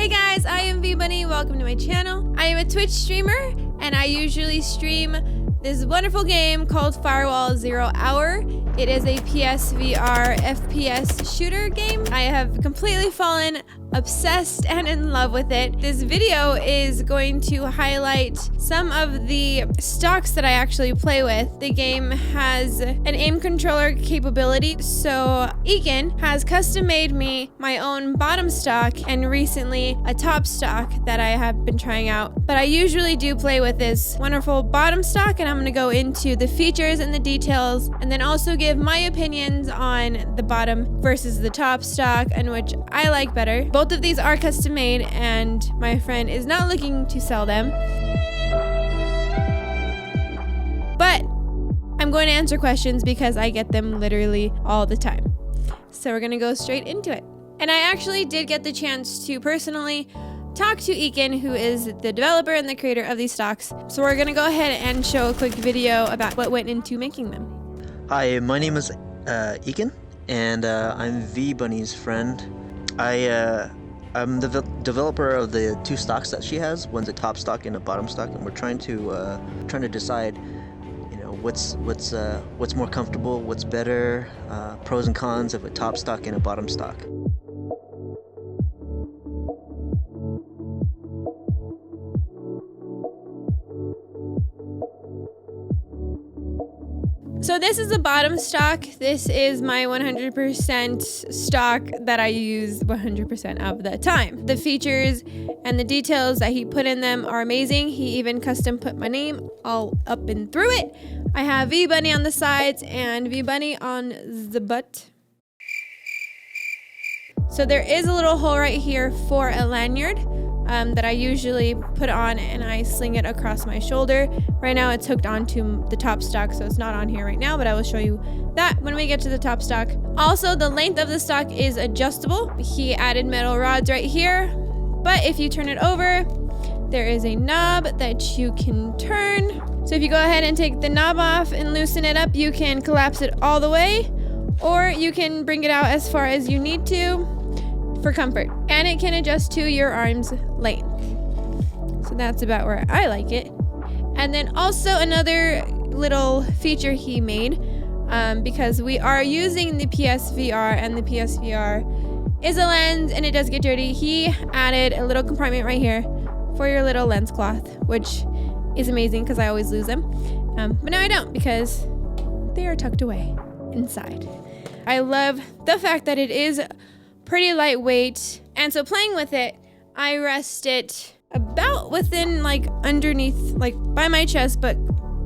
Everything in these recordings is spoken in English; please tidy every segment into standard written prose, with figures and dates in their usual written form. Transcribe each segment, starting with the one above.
Hey guys, I am V-Bunny. Welcome to my channel. I am a Twitch streamer and I usually stream this wonderful game called Firewall 0 Hour. It is a PSVR FPS shooter game. I have completely fallen obsessed and in love with it. This video is going to highlight some of the stocks that I actually play with. The game has an aim controller capability, so Egan has custom made me my own bottom stock and recently a top stock that I have been trying out. But I usually do play with this wonderful bottom stock, and I'm going to go into the features and the details and then also give my opinions on the bottom versus the top stock and which I like better. Both of these are custom made and my friend is not looking to sell them. But I'm going to answer questions because I get them literally all the time. So we're going to go straight into it. And I actually did get the chance to personally talk to Egan, who is the developer and the creator of these stocks. So we're going to go ahead and show a quick video about what went into making them. Hi, my name is Egan, and I'm V-Bunny's friend. I'm the developer of the two stocks that she has. One's a top stock and a bottom stock, and we're trying to decide, you know, what's more comfortable, what's better, pros and cons of a top stock and a bottom stock. So this is a bottom stock. This is my 100% stock that I use 100% of the time. The features and the details that he put in them are amazing. He even custom put my name all up and through it. I have V-Bunny on the sides and V-Bunny on the butt. So there is a little hole right here for a lanyard that I usually put on and I sling it across my shoulder. Right now it's hooked onto the top stock, so it's not on here right now, but I will show you that when we get to the top stock. Also, the length of the stock is adjustable. He added metal rods right here, but if you turn it over, there is a knob that you can turn. So if you go ahead and take the knob off and loosen it up, you can collapse it all the way, or you can bring it out as far as you need to for comfort, and it can adjust to your arm's length. So that's about where I like it. And then also another little feature he made, because we are using the PSVR and the PSVR is a lens and it does get dirty. He added a little compartment right here for your little lens cloth, which is amazing because I always lose them. But now I don't because they are tucked away inside. I love the fact that it is pretty lightweight, and so playing with it, I rest it about within, like, underneath, like by my chest, but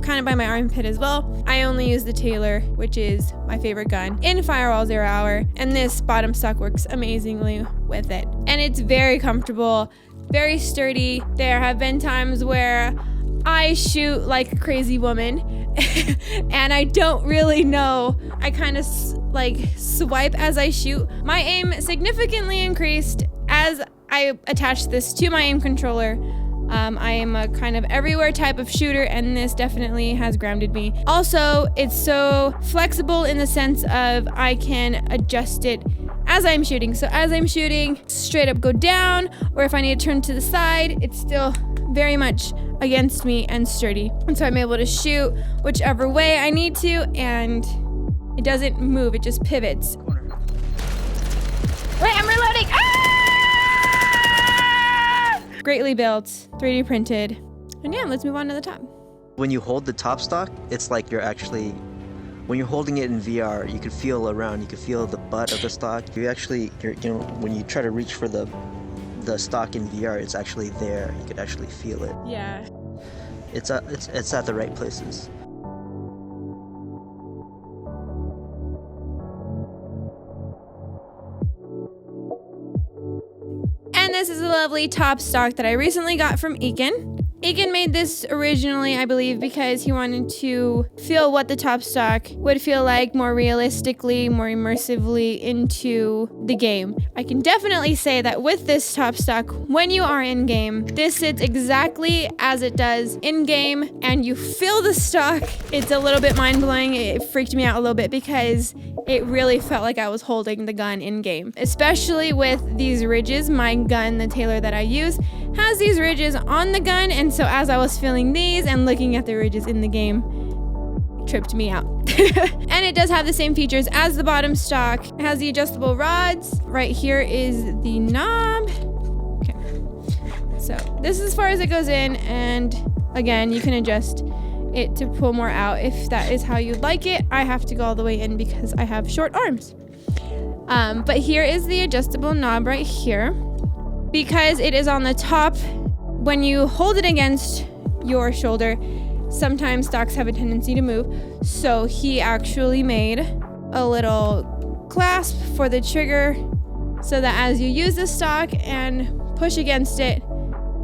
kind of by my armpit as well. I only use the Taylor, which is my favorite gun in Firewall 0 Hour, and this bottom stock works amazingly with it. And it's very comfortable, very sturdy. There have been times where I shoot like a crazy woman and I don't really know. I kind of like swipe as I shoot. My aim significantly increased as I attached this to my aim controller. I am a kind of everywhere type of shooter, and this definitely has grounded me. Also, it's so flexible in the sense of I can adjust it as I'm shooting. So as I'm shooting, straight up go down, or if I need to turn to the side, it's still very much against me and sturdy. And so I'm able to shoot whichever way I need to, and it doesn't move, it just pivots. Wait, I'm reloading! Ah! Greatly built, 3D printed. And yeah, let's move on to the top. When you hold the top stock, it's like you're actually, when you're holding it in VR, you can feel around, you can feel the butt of the stock. You know, when you try to reach for the stock in VR, it's actually there. You could actually feel it. Yeah. It's at the right places. And this is a lovely top stock that I recently got from Egan. Egan made this originally, I believe, because he wanted to feel what the top stock would feel like more realistically, more immersively into the game. I can definitely say that with this top stock, when you are in game, this sits exactly as it does in game, and you feel the stock. It's a little bit mind-blowing. It freaked me out a little bit because it really felt like I was holding the gun in game, especially with these ridges. My gun, the Taylor that I use, has these ridges on the gun, and so as I was feeling these and looking at the ridges in the game, it tripped me out. And it does have the same features as the bottom stock. It has the adjustable rods. Right here is the knob. Okay, so this is as far as it goes in, and again, you can adjust it to pull more out if that is how you'd like it. I have to go all the way in because I have short arms. But here is the adjustable knob right here. Because it is on the top, when you hold it against your shoulder, sometimes stocks have a tendency to move. So he actually made a little clasp for the trigger so that as you use the stock and push against it,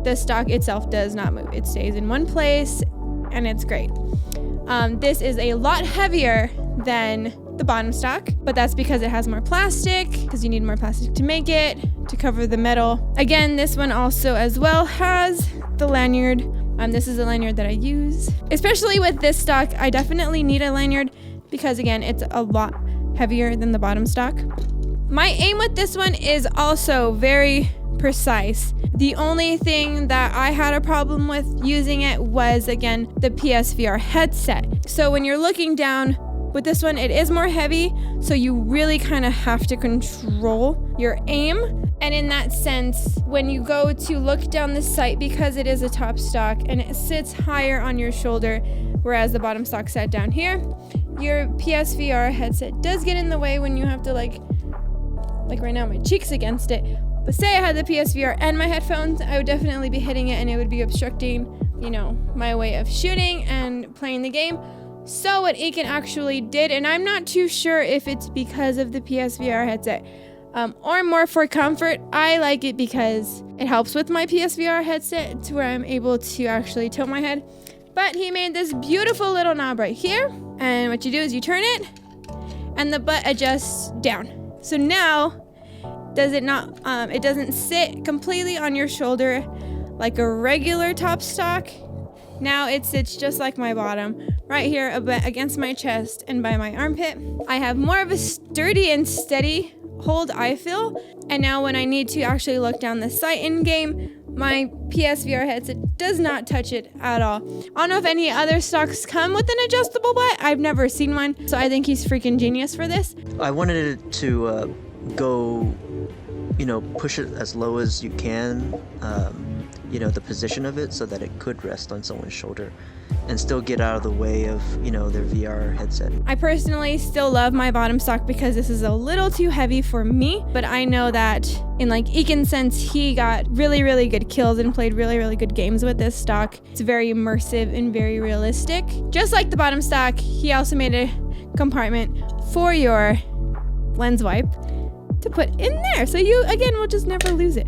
the stock itself does not move. It stays in one place, and it's great. This is a lot heavier than the bottom stock, but that's because it has more plastic, because you need more plastic to make it, to cover the metal. Again, this one also as well has the lanyard. This is a lanyard that I use. Especially with this stock, I definitely need a lanyard because again, it's a lot heavier than the bottom stock. My aim with this one is also very precise. The only thing that I had a problem with using it was, again, the PSVR headset. So when you're looking down, with this one, it is more heavy, so you really kind of have to control your aim. And in that sense, when you go to look down the sight, because it is a top stock and it sits higher on your shoulder, whereas the bottom stock sat down here, your PSVR headset does get in the way when you have to like right now, my cheek's against it. But say I had the PSVR and my headphones, I would definitely be hitting it and it would be obstructing, my way of shooting and playing the game. So what Aiken actually did, and I'm not too sure if it's because of the PSVR headset or more for comfort, I like it because it helps with my PSVR headset to where I'm able to actually tilt my head. But he made this beautiful little knob right here, and what you do is you turn it and the butt adjusts down. So now it doesn't sit completely on your shoulder like a regular top stock. Now it sits just like my bottom, right here against my chest and by my armpit. I have more of a sturdy and steady hold, I feel. And now when I need to actually look down the sight in game, my PSVR headset does not touch it at all. I don't know if any other stocks come with an adjustable butt. I've never seen one, so I think he's freaking genius for this. I wanted it to go, push it as low as you can, the position of it so that it could rest on someone's shoulder and still get out of the way of, their VR headset. I personally still love my bottom stock because this is a little too heavy for me, but I know that in Aiken's sense, he got really, really good kills and played really, really good games with this stock. It's very immersive and very realistic. Just like the bottom stock, he also made a compartment for your lens wipe to put in there. So you, again, will just never lose it.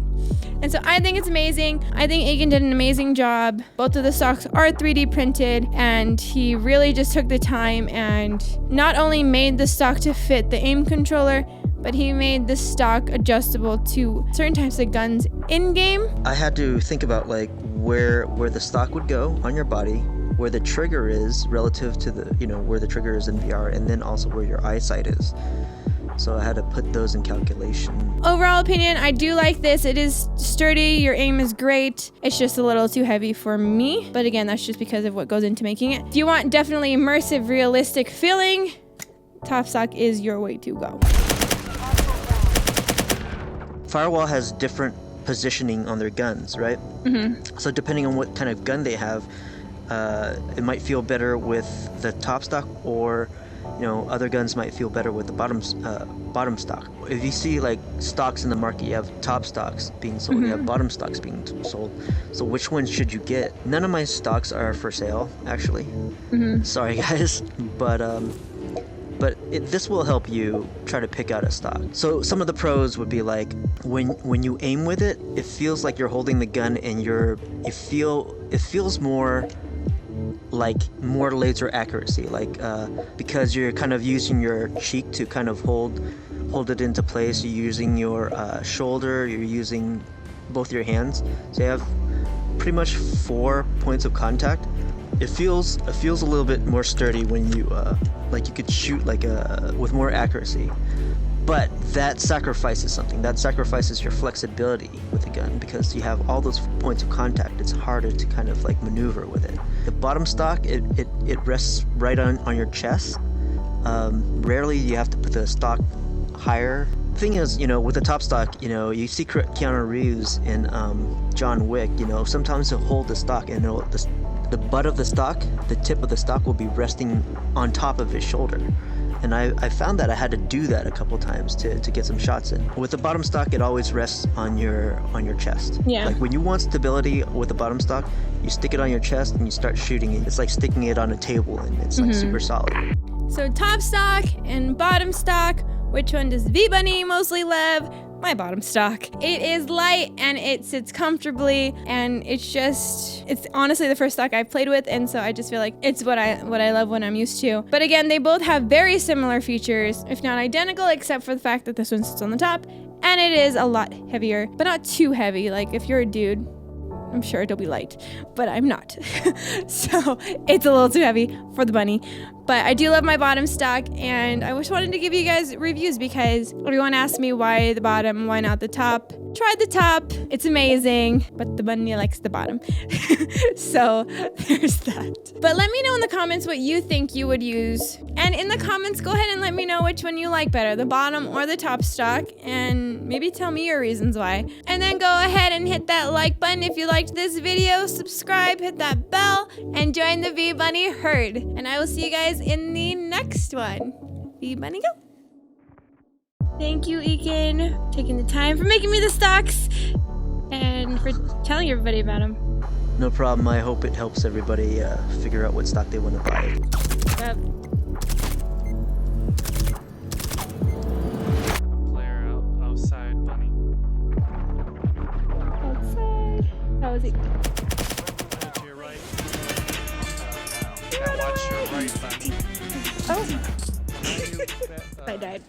And so I think it's amazing. I think Aiken did an amazing job. Both of the stocks are 3D printed, and he really just took the time and not only made the stock to fit the aim controller, but he made the stock adjustable to certain types of guns in game. I had to think about where the stock would go on your body, where the trigger is relative to the, where the trigger is in VR, and then also where your eyesight is. So I had to put those in calculation. Overall opinion, I do like this. It is sturdy. Your aim is great. It's just a little too heavy for me. But again, that's just because of what goes into making it. If you want definitely immersive, realistic feeling, top stock is your way to go. Firewall has different positioning on their guns, right? Mm-hmm. So depending on what kind of gun they have, it might feel better with the top stock, or other guns might feel better with the bottom stock. If you see stocks in the market, you have top stocks being sold, you have bottom stocks being sold. So which one should you get? None of my stocks are for sale, actually. Sorry guys, but this will help you try to pick out a stock. So some of the pros would be like when you aim with it, it feels like you're holding the gun and it feels more like more laser accuracy, like because you're kind of using your cheek to kind of hold it into place. You're using your shoulder, you're using both your hands, so you have pretty much 4 points of contact. It feels a little bit more sturdy when you like you could shoot like with more accuracy. But that sacrifices something. That sacrifices your flexibility with the gun because you have all those points of contact. It's harder to kind of like maneuver with it. The bottom stock, it rests right on your chest. Rarely you have to put the stock higher. The thing is, with the top stock, you see Keanu Reeves in John Wick, sometimes he'll hold the stock and the butt of the stock, the tip of the stock will be resting on top of his shoulder. And I found that I had to do that a couple times to get some shots in. With the bottom stock, it always rests on your chest. Yeah. Like when you want stability with the bottom stock, you stick it on your chest and you start shooting it. It's like sticking it on a table and it's like super solid. So top stock and bottom stock, which one does V-Bunny mostly love? My bottom stock. It is light and it sits comfortably, and it's honestly the first stock I've played with, and so I just feel like it's what I love, what I'm used to. But again, they both have very similar features, if not identical, except for the fact that this one sits on the top and it is a lot heavier, but not too heavy. Like if you're a dude, I'm sure it'll be light, but I'm not. So it's a little too heavy for the bunny. But I do love my bottom stock, and I just wanted to give you guys reviews because everyone asked me why the bottom, why not the top. Tried the top, it's amazing, but the bunny likes the bottom. So there's that. But let me know in the comments what you think you would use. And in the comments, go ahead and let me know which one you like better, the bottom or the top stock, and maybe tell me your reasons why. And then go ahead and hit that like button if you liked this video, subscribe, hit that bell, and join the V-Bunny herd. And I will see you guys in the next one. V-Bunny, go! Thank you, Ekin, taking the time for making me the stocks and for telling everybody about them. No problem. I hope it helps everybody figure out what stock they want to buy. Yep. Outside, bunny. Outside. How was he? To your right. Now watch your right, bunny. Oh, Now you, I died.